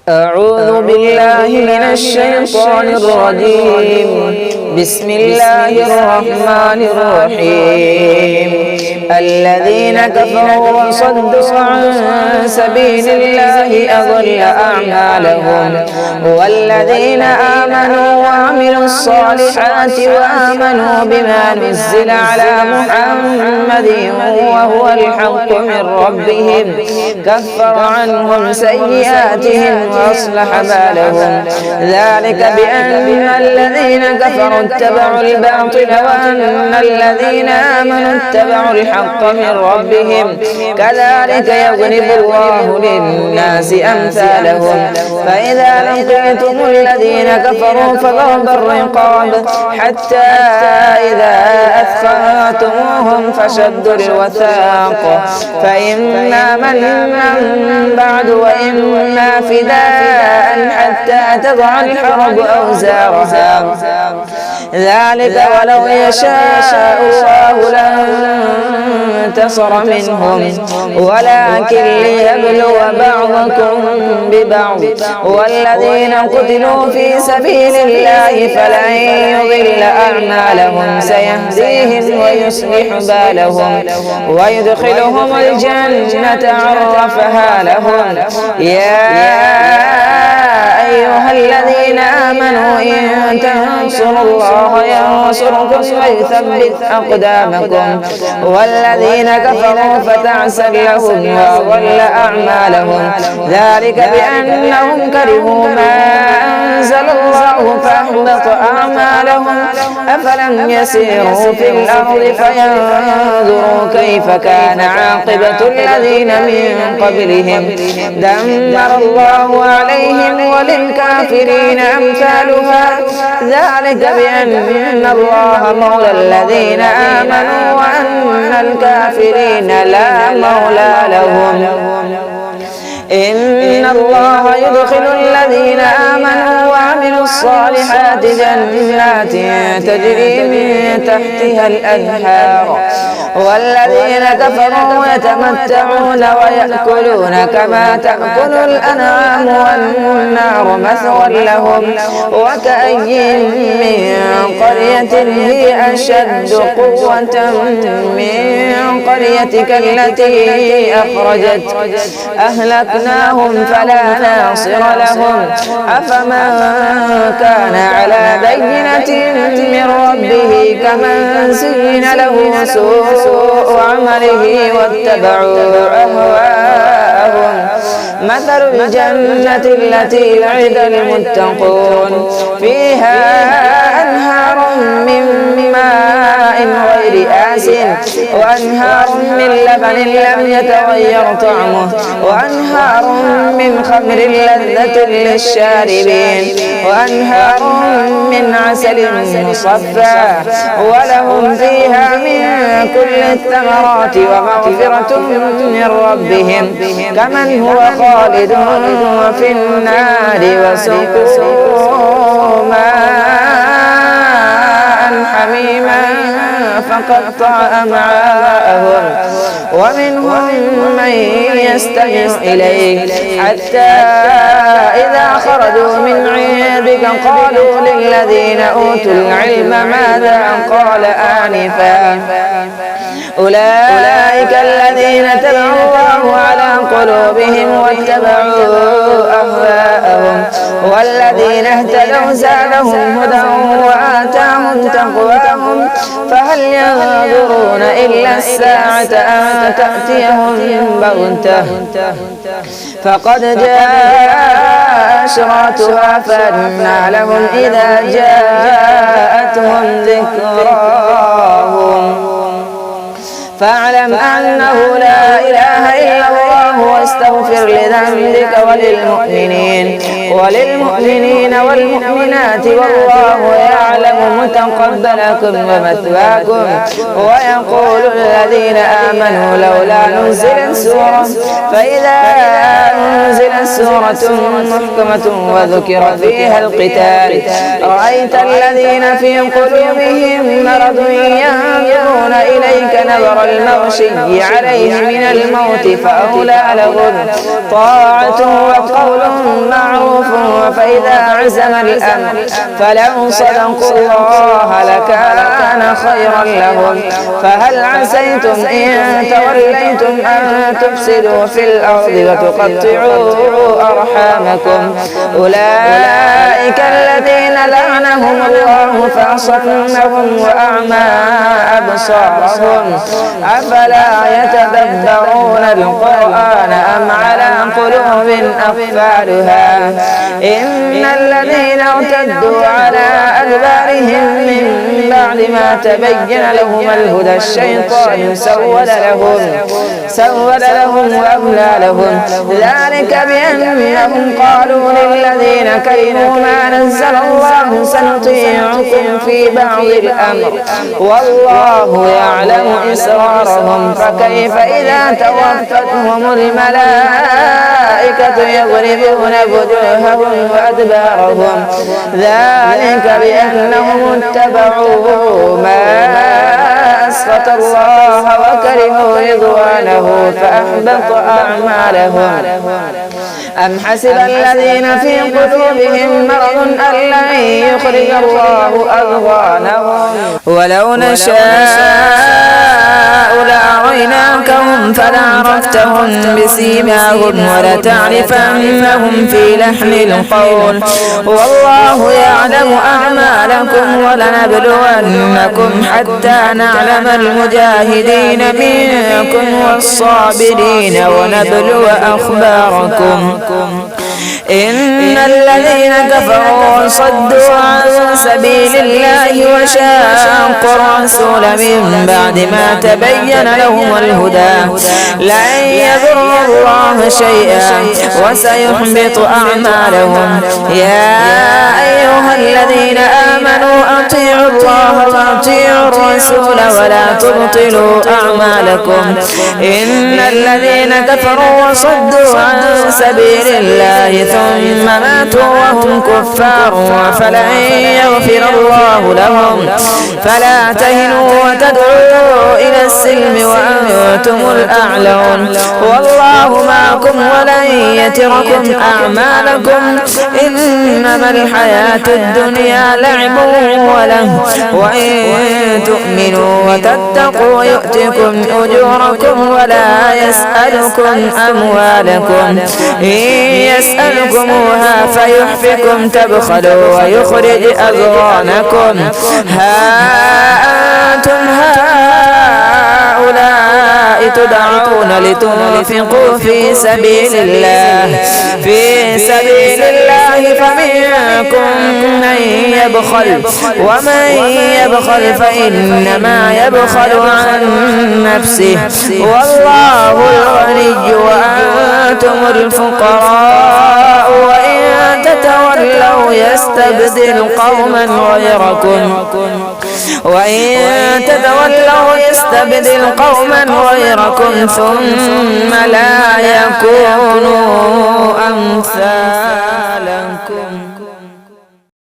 أعوذ بالله من الشيطان الرجيم. بسم الله الرحمن الرحيم. الذين كفروا وصدوا عن سبيل الله أضل أعمالهم، والذين آمنوا وعملوا الصالحات وآمنوا بما نزل على محمد وهو الحق من ربهم كفر عنهم سيئاتهم وأصلح بالهم. ذلك بأن الذين كفروا اتبعوا الباطل وأن الذين آمنوا اتبعوا الحق من ربهم. كذلك يضرب الله للناس أمثالهم. فإذا لقيتم الذين كفروا فضرب الرقاب حتى إذا أثخنتموهم فشدوا الوثاق، فإما منا بعد وإما فداء حتى تضع الحرب أوزارها. ذلك ولو يشاء الله لانتصر منهم، ولكن ليبلو بعضكم ببعض. والذين قتلوا في سبيل الله فلن يضل أعمالهم سيهديهم ويصلح بالهم ويدخلهم الجنة عرفها لهم. يا أيها الذين آمنوا إن تنصروا الله ينصركم ويثبت أقدامكم. والذين كفروا فتعسا لهم وأضل أعمالهم. ذلك بأنهم كرهوا ما أنزل الله فأحبط أعمالهم. أفلم يسيروا في الأرض فينظروا كيف كان عاقبة الذين من قبلهم دمر الله عليهم وللكافرين أمثالها. ذلك بأن الله مولى الذين آمنوا وأن الكافرين لا مولى لهم. إن الله يدخل الذين آمنوا وعملوا الصالحات جنات تجري من تحتها الأنهار، والذين كفروا يتمتعون ويأكلون كما تأكل الأنعام والنار مثوى لهم. وكأي من قرية هي أشد قوة من قريتك التي أخرجتك أهلكناهم فلا ناصر لهم. أفمن كان على بينة من ربه كمن زين له سوء عمله واتبعوا أهواءهم. مثل الجنة التي وعد المتقون فيها أنهار من ماء غير آسن وأنهار من لبن لم يتغير طعمه وأنهار من خمر لذة للشاربين وأنهار من عسل مصفى ولهم فيها من كل الثمرات ومغفرة من ربهم كمن هو خالد في النار وسقوا ماء حميما فقطع أمعاءهم. ومنهم من يستمع إليك حتى إذا خرجوا من عندك قالوا للذين أوتوا العلم ماذا قال آنفا. أولئك الذين تبع الله على قلوبهم واتبعوا أهواءهم. والذين اهتدوا زادهم هدى وآتاهم تقواهم. فهل ينظرون إلا الساعة أن تأتيهم بغتة فقد جاء أشراطها فأنى لهم إذا جاءتهم ذكراهم. فاعلم أنه لا إله إلا الله واستغفر لذنبك وللمؤمنين والمؤمنات والله يعلم متقبلكم ومثواكم. ويقول الذين آمنوا لولا نزلت سورة فإذا أنزلت سورة محكمة وذكر فيها القتال رأيت الذين في قلوبهم مرض ينظرون إليك نظر المغشي عليه من الموت فأولى لهم طاعة وقول معروف فإذا عزم الأمر فلو صدقوا الله لكان خيرا لهم. فهل عسيتم إن توليتم أن تفسدوا في الأرض وتقطعوا أرحامكم؟ أولئك الذين لعنهم الله فأصمهم وأعمى أبصارهم. أفلا يتدبرون القرآن أم على قلوب أقفالها؟ إن الذين ارتدوا على أدبارهم من بعد ما تبين لهم الهدى الشيطان سول لهم وأملى لهم. ذلك بأنهم قالوا للذين كرهوا ما نزل الله سنطيعكم في بعض الأمر والله يعلم إسرارهم. فكيف إذا توفتهم الملائكة يضربون وجوههم وأدبارهم؟ ذلك بأنهم اتبعوا ما أسخط الله وكرهوا رضوانه فأحبط أعمالهم. أم حسب الذين في قلوبهم مرض أن لن يخرج الله أضغانهم؟ ولو نشاء لأريناكهم فلعرفتهم بسيماهم ولتعرفنهم في لحن القول والله يعلم أعمالكم ولنبلونكم حتى نعلم المجاهدين منكم والصابرين ونبلو أخباركم. إن الذين كفروا وصدوا عن سبيل الله وشاقوا الرسول من بعد ما تبين لهم الهدى لن يضروا الله شيئا وسيحبط أعمالهم. يا أيها الذين آمنوا أطيعوا الله وأطيعوا الرسول ولا تبطلوا أعمالكم. إن الذين كفروا وصدوا عن سبيل الله ثم ماتوا وهم كفار فلن يغفر الله لهم. فلا تهنوا وتدعوا إلى السلم وأنتم الأعلون والله معكم ولن يتركم أعمالكم. إنما الحياة الدنيا لعب وله وإن تؤمنوا وتتقوا يؤتكم أجوركم ولا يسألكم أموالكم. إن يسألكموها فيحفكم تبخلوا ويخرج أضغانكم. ها أنتم هؤلاء تدعون لتنفقوا في سبيل الله فمنكم من يبخل ومن يبخل فإنما يبخل عن نفسه والله الغني وأنتم الفقراء وإن تتولوا يستبدل قوما غيركم ثم لا يكونوا أمثالكم.